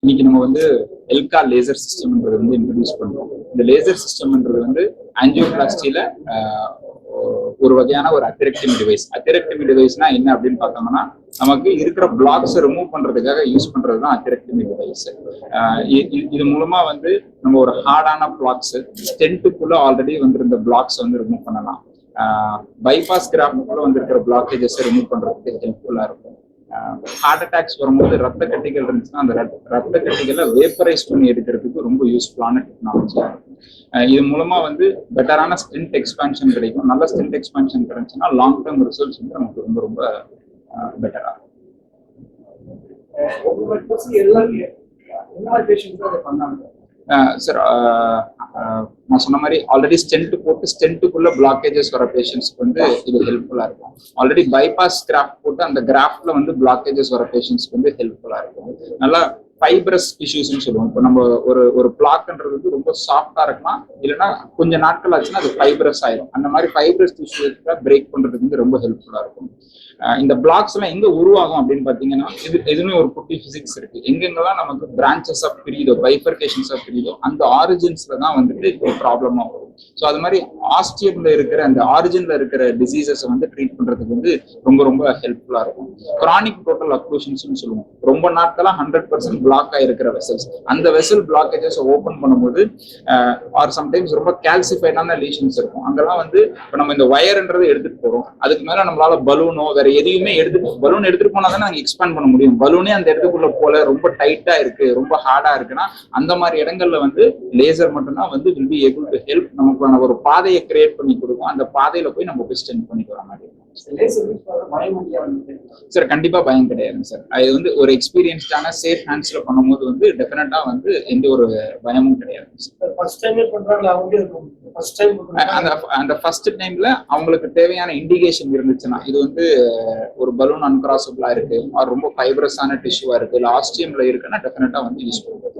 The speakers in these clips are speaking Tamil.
இன்னைக்கு நம்ம வந்து எல்கா லேசர் சிஸ்டம்ன்றது வந்து இன்ட்ரடியூஸ் பண்றோம். இந்த லேசர் சிஸ்டம்ன்றது வந்து ஆஞ்சியோபிளாஸ்டியில ஒரு வகையான ஒரு அத்திரெக்டமி டிவைஸ். அத்திரெக்டமி டிவைஸ்னா என்ன அப்படின்னு பார்த்தோம்னா, நமக்கு இருக்கிற பிளாக்ஸை ரிமூவ் பண்றதுக்காக யூஸ் பண்றது தான் அத்திரெக்டமி டிவைஸ். இது மூலமா வந்து நம்ம ஒரு ஹார்டான பிளாக்ஸ் ஸ்டென்ட்டுக்குள்ள ஆல்ரெடி வந்திருந்த பிளாக்ஸ் வந்து ரிமூவ் பண்ணலாம். பைபாஸ் கிராஃப்ட்குள்ள வந்திருக்கிற பிளாக்கேஜஸ் ரிமூவ் பண்றதுக்கு ஹெல்ப்ஃபுல்லா இருக்கும். ஹார்ட் அட்டாக்ஸ் வரும்போது ரத்த கட்டிகள் இருந்துச்சுன்னா அந்த ரத்த கட்டிகளை வேப்பரைஸ் பண்ணி எடுக்கிறதுக்கு ரொம்ப யூஸ்ஃபுல்லான டெக்னாலஜியா இருக்கும். இது மூலமா வந்து பெட்டரான ஸ்டென்ட் எக்ஸ்பான்ஷன் கிடைக்கும். நல்ல ஸ்டென்ட் எக்ஸ்பான்ஷன் கிடைச்சுன்னா லாங் டேர்ம் ரிசல்ட்ஸ் வந்து நமக்கு ரொம்ப ரொம்ப பெட்டரா இருக்கும். சார், நான் சொன்ன மாதிரி ஆல்ரெடி ஸ்டென்ட் போட்டு ஸ்டென்ட்டுக்குள்ள பிளாக்கேஜஸ் வர பேஷண்ட்ஸ்க்கு வந்து இது ஹெல்ப்ஃபுல்லா இருக்கும். ஆல்ரெடி பைபாஸ் கிராஃப்ட் போட்டு அந்த கிராஃப்ட்ல வந்து பிளாக்கேஜஸ் வர பேஷண்ட்ஸ்க்கு வந்து ஹெல்ப்ஃபுல்லா இருக்கும். நல்லா ஃபைப்ரஸ் டிஷ்யூஸ்ன்னு சொல்லுவோம். இப்போ நம்ம ஒரு பிளாக்ன்றது வந்து ரொம்ப சாஃப்டா இருக்கலாம், இல்லைன்னா கொஞ்சம் நாட்கள் ஆச்சுன்னா அது ஃபைப்ரஸ் ஆயிடும். அந்த மாதிரி ஃபைப்ரஸ் டிஷ்யூஸை பிரேக் பண்றதுக்கு வந்து ரொம்ப ஹெல்ப்ஃபுல்லா இருக்கும். இந்த பிளாக்ஸ் எல்லாம் எங்க உருவாகும் அப்படின்னு பாத்தீங்கன்னா, எதுவுமே ஒரு குட்டி பிசிக்ஸ் இருக்கு. எங்கெங்கெல்லாம் நமக்கு பிரான்ச்சஸ் ஆஃப் பிரியுதோ, பைஃபர்கேஷன்ஸ் ஆஃப் பிரியுதோ, அந்த ஆரிஜின்ஸ்ல தான் வந்துட்டு ஒரு ப்ராப்ளமா வரும். ஸோ அது மாதிரி ஆஸ்டியம்ல இருக்கிற அந்த ஆரிஜின்ல இருக்கிற டிசீசஸ் வந்து ட்ரீட் பண்றதுக்கு வந்து ரொம்ப ரொம்ப ஹெல்ப்ஃபுல்லா இருக்கும். கிரானிக் டோட்டல் அக்ளூஷன்ஸ் சொல்லுவோம். ரொம்ப நாட்களா 100% பிளாக் ஆயிருக்கிற வெசல்ஸ், அந்த வெசல் பிளாக்கேஜஸ் ஓபன் பண்ணும்போது ஆர் சம்டைம்ஸ் ரொம்ப கால்சிஃபைடான லீஷன்ஸ் இருக்கும். அங்கெல்லாம் வந்து இப்போ நம்ம இந்த வயர்ன்றதை எடுத்துட்டு போறோம், அதுக்கு மேல நம்மளால பலூனோ வேற எதையுமே பலூன் எடுத்துட்டு போனா தானே நாங்க எக்ஸ்பேண்ட் பண்ண முடியும். பலூனே அந்த இடத்துக்குள்ள போல ரொம்ப டைட்டா இருக்கு, ரொம்ப ஹார்டா இருக்குன்னா அந்த மாதிரி இடங்கள்ல வந்து லேசர் மட்டும்தான் வந்து will be able to help. நமக்கு ஒரு பாதையை கிரியேட் பண்ணி கொடுக்கும். அந்த பாதையில போய் நம்ம போய் ஸ்டென்ட் பண்ணிட்டு வர மாதிரி இருக்கும். சார், கண்டிப்பா பயம் கிடையாதுங்க சார். அது வந்து ஒரு எக்ஸ்பீரியன்ஸ்டான சேஃப் ஹேண்ட்ஸ்ல பண்ணும்போது வந்து டெஃபினட்டா வந்து எந்த ஒரு பயமும் கிடையாது. அந்த ஃபர்ஸ்ட் டைம்ல அவங்களுக்கு தேவையான இண்டிகேஷன் இருந்துச்சுன்னா, இது வந்து ஒரு பலூன் அன்கிராசபிளா இருக்கு, ரொம்ப ஃபைப்ரஸான டிஷ்யூவா இருக்கு, இல்ல ஆஸ்டியம்ல இருக்குன்னா டெஃபினட்டா வந்து யூஸ் பண்ணுவோம்.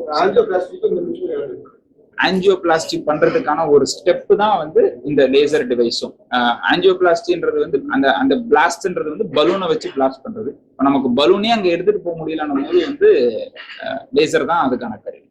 ஆஞ்சியோபிளாஸ்டி பண்றதுக்கான ஒரு ஸ்டெப் தான் வந்து இந்த லேசர் டிவைஸும். ஆஞ்சியோபிளாஸ்டின்றது வந்து அந்த பிளாஸ்ட்ன்றது வந்து பலூனை வச்சு பிளாஸ்ட் பண்றது. நமக்கு பலூனே அங்க எடுத்துட்டு போக முடியலன்னும் போது வந்து லேசர் தான் அதுக்கான கருவி.